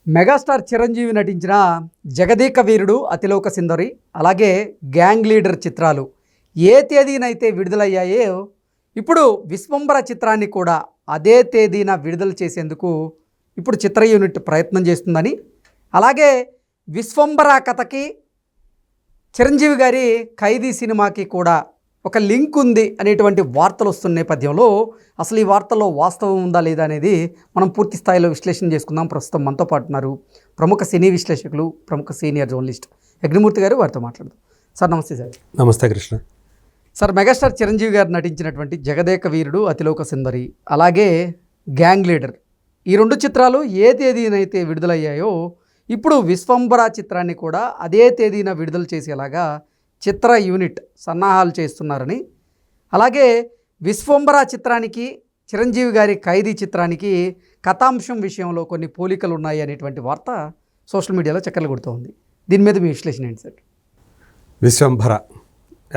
Megastar Chiranjeevi నటించిన జగదేక వీరుడు అతిలోక సుందరి అలాగే gang leader చిత్రాలు ఏ తేదీనైతే విడుదలయ్యాయో ఇప్పుడు విశ్వంబర చిత్రాన్ని కూడా అదే తేదీన విడుదల చేసేందుకు ఇప్పుడు చిత్ర యూనిట్ ప్రయత్నం చేస్తుందని, అలాగే విశ్వంబర కథకి చిరంజీవి గారి ఖైదీ సినిమాకి కూడా ఒక లింక్ ఉంది అనేటువంటి వార్తలు వస్తున్న నేపథ్యంలో అసలు ఈ వార్తల్లో వాస్తవం ఉందా లేదా అనేది మనం పూర్తి స్థాయిలో విశ్లేషణ చేసుకుందాం. ప్రస్తుతం మనతో పాటు ఉన్నారు ప్రముఖ సినీ విశ్లేషకులు, ప్రముఖ సీనియర్ జర్నలిస్ట్ అగ్నిమూర్తి గారు. వారితో మాట్లాడదాం. సార్ నమస్తే. సార్ నమస్తే కృష్ణ. సార్, మెగాస్టార్ చిరంజీవి గారు నటించినటువంటి జగదేక వీరుడు అతిలోక సుందరి అలాగే గ్యాంగ్ లీడర్ ఈ రెండు చిత్రాలు ఏ తేదీనైతే విడుదలయ్యాయో ఇప్పుడు విశ్వంబర చిత్రాన్ని కూడా అదే తేదీన విడుదల చేసేలాగా చిత్ర యూనిట్ సన్నాహాలు చేస్తున్నారని, అలాగే విశ్వంబర చిత్రానికి చిరంజీవి గారి ఖైదీ చిత్రానికి కథాంశం విషయంలో కొన్ని పోలికలు ఉన్నాయి అనేటువంటి వార్త సోషల్ మీడియాలో చక్కర్లు కొడుతోంది. దీని మీద మీ విశ్లేషణ ఏంటి సార్? విశ్వంబర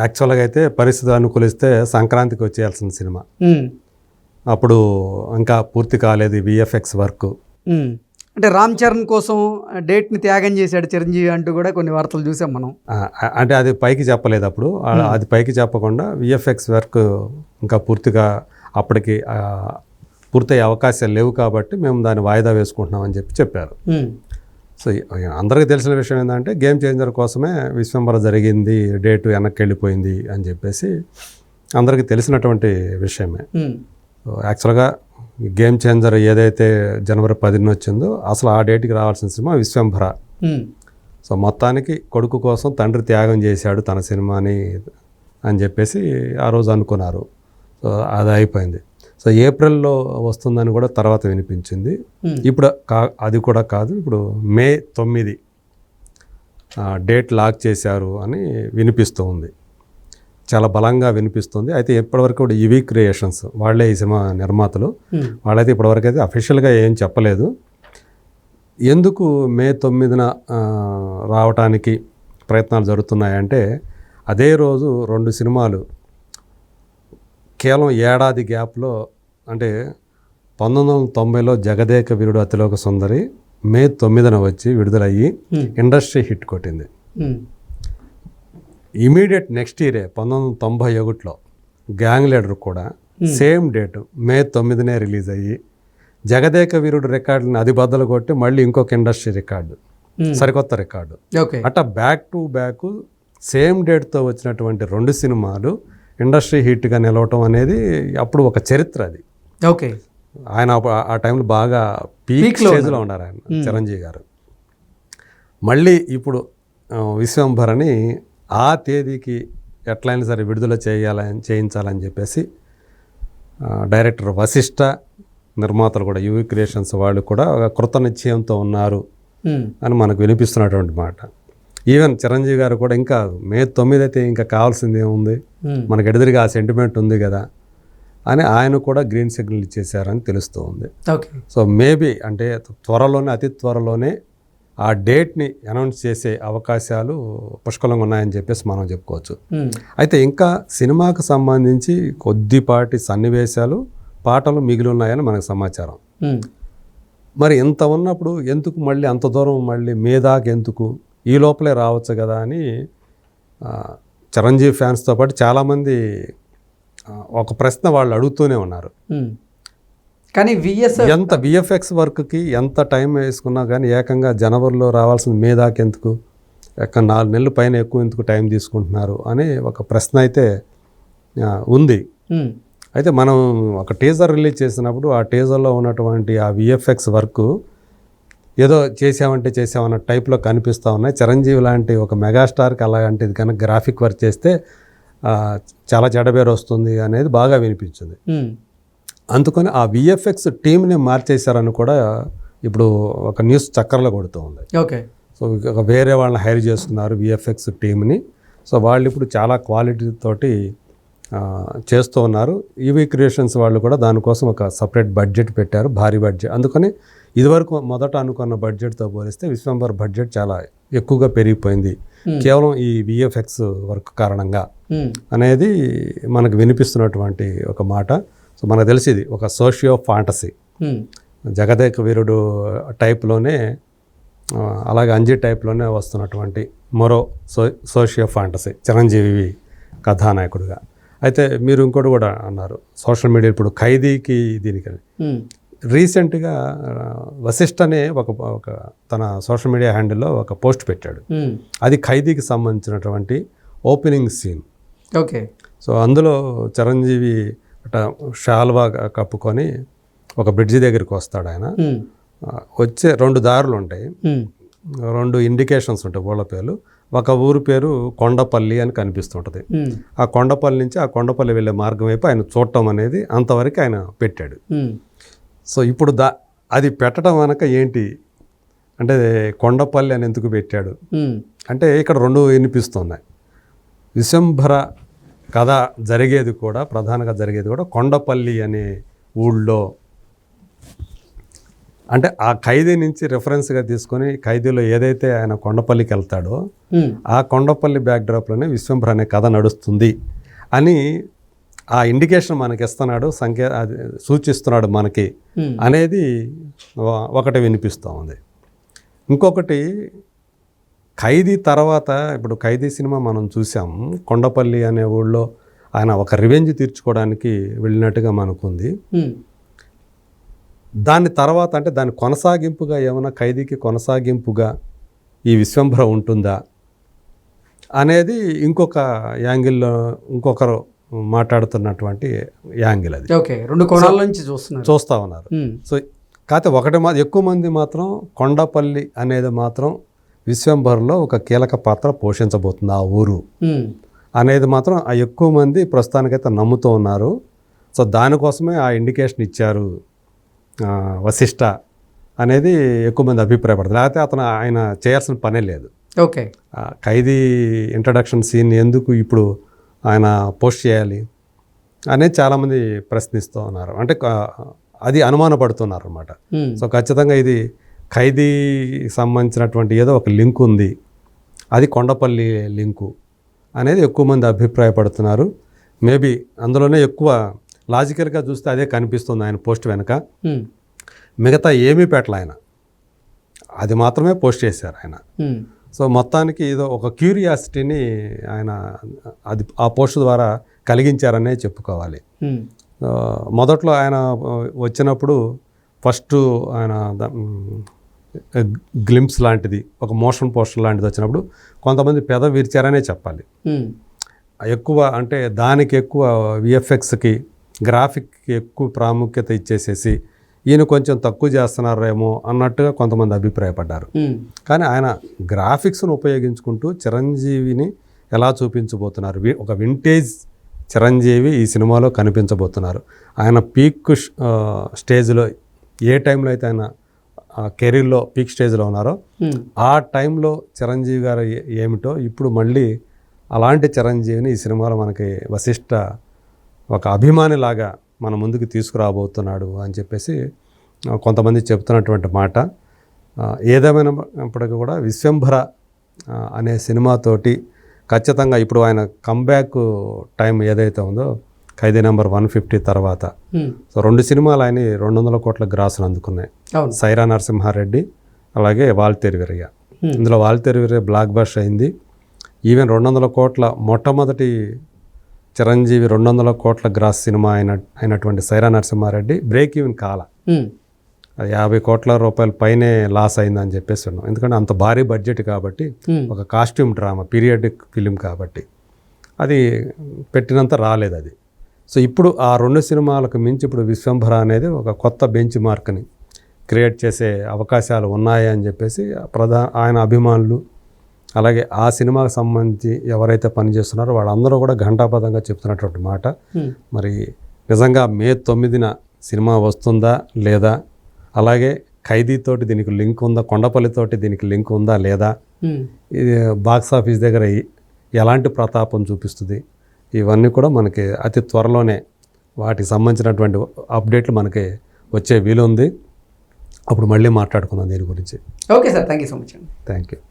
యాక్చువల్గా అయితే పరిస్థితులు అనుకూలిస్తే సంక్రాంతికి వచ్చేయాల్సిన సినిమా, అప్పుడు ఇంకా పూర్తి కాలేదు విఎఫ్ఎక్స్ వర్క్. అంటే రామ్ చరణ్ కోసం డేట్ని త్యాగం చేశాడు చిరంజీవి అంటూ కూడా కొన్ని వార్తలు చూసాం మనం. అంటే అది పైకి చెప్పలేదు అప్పుడు, అది పైకి చెప్పకుండా విఎఫ్ఎక్స్ వర్క్ ఇంకా పూర్తిగా అప్పటికి పూర్తయ్యే అవకాశాలు లేవు కాబట్టి మేము దాన్ని వాయిదా వేసుకుంటున్నామని చెప్పారు. సో అందరికీ తెలిసిన విషయం ఏంటంటే గేమ్ చేంజర్ కోసమే విశ్వంబర జరిగింది, డేటు వెనక్కి వెళ్ళిపోయింది అని చెప్పేసి అందరికీ తెలిసినటువంటి విషయమే. యాక్చువల్గా గేమ్ చేంజర్ ఏదైతే జనవరి 10న వచ్చిందో అసలు ఆ డేట్కి రావాల్సిన సినిమా విశ్వంబర. సో మొత్తానికి కొడుకు కోసం తండ్రి త్యాగం చేశాడు తన సినిమాని అని చెప్పేసి ఆ రోజు అనుకున్నారు. సో అది అయిపోయింది. సో ఏప్రిల్లో వస్తుందని కూడా తర్వాత వినిపించింది. ఇప్పుడు అది కూడా కాదు, ఇప్పుడు మే 9 డేట్ లాక్ చేశారు అని వినిపిస్తూ ఉంది, చాలా బలంగా వినిపిస్తుంది. అయితే ఇప్పటివరకు కూడా ఈవీ క్రియేషన్స్ వాళ్ళే ఈ సినిమా నిర్మాతలు, వాళ్ళైతే ఇప్పటివరకు అయితే అఫీషియల్గా ఏం చెప్పలేదు. ఎందుకు మే 9న రావటానికి ప్రయత్నాలు జరుగుతున్నాయంటే అదే రోజు రెండు సినిమాలు కేవలం ఏడాది గ్యాప్లో, అంటే 1990లో జగదేక వీరుడు అతిలోక సుందరి మే 9న వచ్చి విడుదలయ్యి ఇండస్ట్రీ హిట్ కొట్టింది. ఇమీడియట్ నెక్స్ట్ ఇయరే 1991లో గ్యాంగ్ లీడర్ కూడా సేమ్ డేటు మే 9నే రిలీజ్ అయ్యి జగదేక వీరుడు రికార్డుని అది బద్దలు కొట్టి మళ్ళీ ఇంకొక ఇండస్ట్రీ రికార్డు, సరికొత్త రికార్డు. అట్లా బ్యాక్ టు బ్యాక్ సేమ్ డేట్తో వచ్చినటువంటి రెండు సినిమాలు ఇండస్ట్రీ హిట్గా నిలవటం అనేది అప్పుడు ఒక చరిత్ర. అది ఓకే, ఆయన ఆ టైంలో బాగా పీక్ స్టేజ్లో ఉన్నారు ఆయన, చిరంజీవి గారు. మళ్ళీ ఇప్పుడు విశ్వంబరని ఆ తేదీకి ఎట్లయినా సరే విడుదల చేయించాలని చెప్పేసి డైరెక్టర్ వశిష్ఠ, నిర్మాతలు కూడా యూవీ క్రియేషన్స్ వాళ్ళు కూడా ఒక కృత నిశ్చయంతో ఉన్నారు అని మనకు వినిపిస్తున్నటువంటి మాట. ఈవెన్ చిరంజీవి గారు కూడా ఇంకా మే 9 అయితే ఇంకా కావాల్సింది ఏముంది, మనకు ఎదురుగా ఆ సెంటిమెంట్ ఉంది కదా అని ఆయన కూడా గ్రీన్ సిగ్నల్ ఇచ్చేసారని తెలుస్తూ ఉంది. సో మేబీ అంటే త్వరలోనే, అతి త్వరలోనే ఆ డేట్ని అనౌన్స్ చేసే అవకాశాలు పుష్కలంగా ఉన్నాయని చెప్పేసి మనం చెప్పుకోవచ్చు. అయితే ఇంకా సినిమాకు సంబంధించి కొద్దిపాటి సన్నివేశాలు, పాటలు మిగిలి ఉన్నాయని మనకు సమాచారం. మరి ఇంత ఉన్నప్పుడు ఎందుకు మళ్ళీ అంత దూరం మళ్ళీ మీదాకి ఎందుకు, ఈ లోపలే రావచ్చు కదా అని చిరంజీవి ఫ్యాన్స్తో పాటు చాలామంది ఒక ప్రశ్న వాళ్ళు అడుగుతూనే ఉన్నారు. కానీ ఎంత విఎఫ్ఎక్స్ వర్క్కి ఎంత టైం వేసుకున్నా కానీ ఏకంగా జనవరిలో రావాల్సిన మీదాకి ఎందుకు, 4 నెలల పైన ఎక్కువ ఎందుకు టైం తీసుకుంటున్నారు అనే ఒక ప్రశ్న అయితే ఉంది. అయితే మనం ఒక టీజర్ రిలీజ్ చేసినప్పుడు ఆ టీజర్లో ఉన్నటువంటి ఆ విఎఫ్ఎక్స్ వర్క్ ఏదో చేసామన్న టైప్లో కనిపిస్తూ ఉన్నాయి. చిరంజీవి లాంటి ఒక మెగాస్టార్కి అలాంటిది కనుక గ్రాఫిక్ వర్క్ చేస్తే చాలా చెడబేరు వస్తుంది అనేది బాగా వినిపించింది. అందుకని ఆ విఎఫ్ఎక్స్ టీమ్ని మార్చేశారని కూడా ఇప్పుడు ఒక న్యూస్ చక్కర్లో కొడుతూ ఉంది. ఓకే, సో వేరే వాళ్ళని హైర్ చేసుకున్నారు విఎఫ్ఎక్స్ టీమ్ని. సో వాళ్ళు ఇప్పుడు చాలా క్వాలిటీతోటి చేస్తూ ఉన్నారు. ఈవీ క్రియేషన్స్ వాళ్ళు కూడా దానికోసం ఒక సపరేట్ బడ్జెట్ పెట్టారు, భారీ బడ్జెట్. అందుకని ఇదివరకు మొదట అనుకున్న బడ్జెట్తో పోలిస్తే విశ్వంబర బడ్జెట్ చాలా ఎక్కువగా పెరిగిపోయింది కేవలం ఈ విఎఫ్ఎక్స్ వర్క్ కారణంగా అనేది మనకు వినిపిస్తున్నటువంటి ఒక మాట. సో మనకు తెలిసింది ఒక సోషియో ఫాంటసీ, జగదేక వీరుడు టైప్లోనే అలాగే అంజీ టైప్లోనే వస్తున్నటువంటి మరో సోషియో ఫాంటసీ చిరంజీవి కథానాయకుడిగా. అయితే మీరు ఇంకోటి కూడా అన్నారు సోషల్ మీడియా ఇప్పుడు ఖైదీకి దీనికి రీసెంట్గా వశిష్ఠ అనే ఒక తన సోషల్ మీడియా హ్యాండిల్లో ఒక పోస్ట్ పెట్టాడు. అది ఖైదీకి సంబంధించినటువంటి ఓపెనింగ్ సీన్. ఓకే. సో అందులో చిరంజీవి షాల్వా కప్పుకొని ఒక బ్రిడ్జి దగ్గరికి వస్తాడు. ఆయన వచ్చే 2 దారులు ఉంటాయి, 2 ఇండికేషన్స్ ఉంటాయి ఊళ్ళ పేర్లు. ఒక ఊరు పేరు కొండపల్లి అని కనిపిస్తుంటుంది. ఆ కొండపల్లి నుంచి ఆ కొండపల్లి వెళ్ళే మార్గం వైపు ఆయన చూడటం అనేది అంతవరకు ఆయన పెట్టాడు. సో ఇప్పుడు అది పెట్టడం వెనక ఏంటి అంటే కొండపల్లి అని ఎందుకు పెట్టాడు అంటే ఇక్కడ 2 వినిపిస్తున్నాయి. విశ్వంభర కథ జరిగేది కూడా ప్రధానంగా జరిగేది కూడా కొండపల్లి అనే ఊళ్ళో, అంటే ఆ ఖైదీ నుంచి రెఫరెన్స్గా తీసుకొని ఖైదీలో ఏదైతే ఆయన కొండపల్లికి వెళ్తాడో ఆ కొండపల్లి బ్యాక్డ్రాప్లోనే విశ్వంభర అనే కథ నడుస్తుంది అని ఆ ఇండికేషన్ మనకి ఇస్తున్నాడు, అది సూచిస్తున్నాడు మనకి అనేది ఒకటి వినిపిస్తూ ఉంది. ఇంకొకటి ఖైదీ తర్వాత ఇప్పుడు ఖైదీ సినిమా మనం చూసాం, కొండపల్లి అనే ఊళ్ళో ఆయన ఒక రివెంజ్ తీర్చుకోవడానికి వెళ్ళినట్టుగా మనకుంది. దాని తర్వాత అంటే దాని కొనసాగింపుగా ఏమైనా ఖైదీకి కొనసాగింపుగా ఈ విశ్వంభర ఉంటుందా అనేది ఇంకొక యాంగిల్లో ఇంకొకరు మాట్లాడుతున్నటువంటి యాంగిల్ అది. ఓకే, 2 కోణాల నుంచి చూస్తూ ఉన్నారు. సో కాకపోతే ఎక్కువ మంది మాత్రం కొండపల్లి అనేది మాత్రం విశ్వంభరలో ఒక కీలక పాత్ర పోషించబోతుంది ఆ ఊరు అనేది మాత్రం ఆ ఎక్కువ మంది ప్రస్తుతానికైతే నమ్ముతూ ఉన్నారు. సో దానికోసమే ఆ ఇండికేషన్ ఇచ్చారు వశిష్ఠ అనేది ఎక్కువ మంది అభిప్రాయపడతారు. లేకపోతే ఆయన చేయాల్సిన పనే లేదు. ఓకే, ఖైదీ ఇంట్రడక్షన్ సీన్ ఎందుకు ఇప్పుడు ఆయన పోస్ట్ చేయాలి అనేది చాలామంది ప్రశ్నిస్తూ ఉన్నారు. అంటే అది అనుమానపడుతున్నారు అన్నమాట. సో ఖచ్చితంగా ఇది ఖైదీ సంబంధించినటువంటి ఏదో ఒక లింక్ ఉంది, అది కొండపల్లి లింకు అనేది ఎక్కువ మంది అభిప్రాయపడుతున్నారు. మేబీ అందులోనే ఎక్కువ లాజికల్గా చూస్తే అదే కనిపిస్తుంది ఆయన పోస్ట్ వెనక. మిగతా ఏమీ పెట్టలే ఆయన, అది మాత్రమే పోస్ట్ చేశారు ఆయన. సో మొత్తానికి ఏదో ఒక క్యూరియాసిటీని ఆయన అది ఆ పోస్ట్ ద్వారా కలిగించారనే చెప్పుకోవాలి. మొదట్లో ఆయన వచ్చినప్పుడు ఫస్ట్ ఆయన గ్లింప్స్ లాంటిది ఒక మోషన్ పోస్టర్ లాంటిది వచ్చినప్పుడు కొంతమంది పెద విరిచారనే చెప్పాలి. ఎక్కువ అంటే దానికి ఎక్కువ విఎఫ్ఎక్స్కి గ్రాఫిక్కి ఎక్కువ ప్రాముఖ్యత ఇచ్చేసేసి ఈయన కొంచెం తక్కువ చేస్తున్నారేమో అన్నట్టుగా కొంతమంది అభిప్రాయపడ్డారు. కానీ ఆయన గ్రాఫిక్స్ను ఉపయోగించుకుంటూ చిరంజీవిని ఎలా చూపించబోతున్నారు, ఒక వింటేజ్ చిరంజీవి ఈ సినిమాలో కనిపించబోతున్నారు. ఆయన పీక్ స్టేజ్లో ఏ టైంలో అయితే ఆయన కెరీర్లో పీక్ స్టేజ్లో ఉన్నారో ఆ టైంలో చిరంజీవి గారు ఏమిటో ఇప్పుడు మళ్ళీ అలాంటి చిరంజీవిని ఈ సినిమాలో మనకి వశిష్ఠ ఒక అభిమానిలాగా మన ముందుకు తీసుకురాబోతున్నాడు అని చెప్పేసి కొంతమంది చెప్తున్నటువంటి మాట. ఏదేమైనప్పటికీ కూడా విశ్వంభర అనే సినిమాతోటి ఖచ్చితంగా ఇప్పుడు ఆయన కంబ్యాక్ టైం ఏదైతే ఉందో ఖైదీ నెంబర్ 150 తర్వాత సో 2 సినిమాలు ఆయన 200 కోట్ల గ్రాసులు అందుకున్నాయి. సైరా నరసింహారెడ్డి అలాగే వాల్తేరు వీరయ్య. ఇందులో వాల్తేరు వీరయ్య బ్లాక్ బస్టర్ అయింది. ఈవెన్ 200 కోట్ల మొట్టమొదటి చిరంజీవి 200 కోట్ల గ్రాస్ సినిమా అయినటువంటి సైరా నరసింహారెడ్డి బ్రేక్ ఈవెన్ కాల, 50 కోట్ల రూపాయల పైనే లాస్ అయిందని చెప్పేసి ఉన్నాం. ఎందుకంటే అంత భారీ బడ్జెట్ కాబట్టి, ఒక కాస్ట్యూమ్ డ్రామా పీరియాడిక్ ఫిలిం కాబట్టి అది పెట్టినంత రాలేదు అది. సో ఇప్పుడు ఆ 2 సినిమాలకు మించి ఇప్పుడు విశ్వంభర అనేది ఒక కొత్త బెంచ్ మార్క్ని క్రియేట్ చేసే అవకాశాలు ఉన్నాయి అని చెప్పేసి ఆయన అభిమానులు అలాగే ఆ సినిమాకు సంబంధించి ఎవరైతే పనిచేస్తున్నారో వాళ్ళందరూ కూడా ఘంటాపథంగా చెప్తున్నటువంటి మాట. మరి నిజంగా మే 9న సినిమా వస్తుందా లేదా, అలాగే ఖైదీతోటి దీనికి లింక్ ఉందా, కొండపల్లితోటి దీనికి లింక్ ఉందా లేదా, ఇది బాక్స్ ఆఫీస్ దగ్గర ఎలాంటి ప్రతాపం చూపిస్తుంది, ఇవన్నీ కూడా మనకి అతి త్వరలోనే వాటికి సంబంధించినటువంటి అప్డేట్లు మనకి వచ్చే వీలు ఉంది. అప్పుడు మళ్ళీ మాట్లాడుకుందాం దీని గురించి. Okay sir, thank you so much అండి. Thank you.